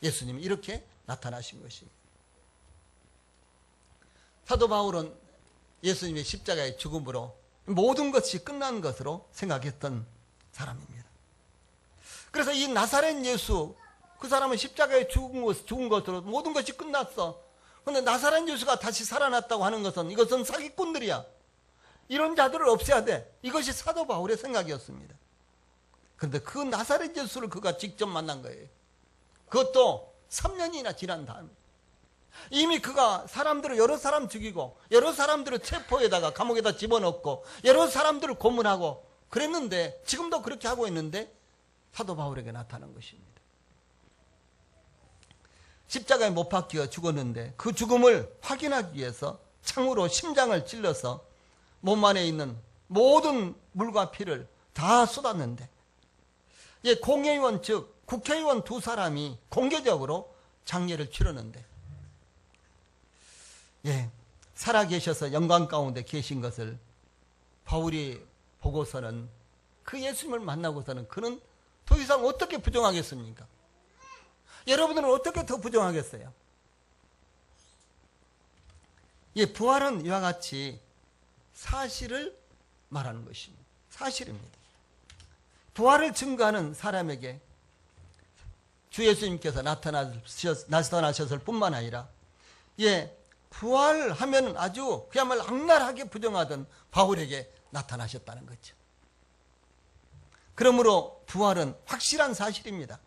예수님이 이렇게 나타나신 것입니다. 사도 바울은 예수님의 십자가의 죽음으로 모든 것이 끝난 것으로 생각했던 사람입니다. 그래서 이 나사렛 예수, 그 사람은 십자가에 죽은 것으로 모든 것이 끝났어. 그런데 나사렛 예수가 다시 살아났다고 하는 것은 이것은 사기꾼들이야. 이런 자들을 없애야 돼. 이것이 사도 바울의 생각이었습니다. 그런데 그 나사렛 예수를 그가 직접 만난 거예요. 그것도 3년이나 지난 다음에. 이미 그가 사람들을 여러 사람 죽이고 여러 사람들을 체포에다가 감옥에다 집어넣고 여러 사람들을 고문하고 그랬는데 지금도 그렇게 하고 있는데 사도 바울에게 나타난 것입니다. 십자가에 못 박혀 죽었는데 그 죽음을 확인하기 위해서 창으로 심장을 찔러서 몸 안에 있는 모든 물과 피를 다 쏟았는데 공회의원 즉 국회의원 두 사람이 공개적으로 장례를 치르는데 살아계셔서 영광 가운데 계신 것을 바울이 보고서는 그 예수님을 만나고서는 그는 더 이상 어떻게 부정하겠습니까? 여러분들은 어떻게 더 부정하겠어요? 부활은 이와 같이 사실을 말하는 것입니다. 사실입니다. 부활을 증거하는 사람에게 주 예수님께서 나타나셨을 뿐만 아니라 부활하면 아주 그야말로 악랄하게 부정하던 바울에게 나타나셨다는 거죠. 그러므로 부활은 확실한 사실입니다.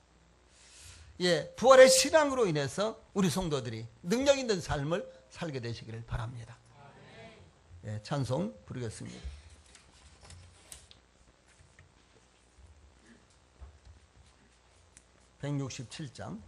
부활의 신앙으로 인해서 우리 성도들이 능력 있는 삶을 살게 되시기를 바랍니다. 찬송 부르겠습니다. 167장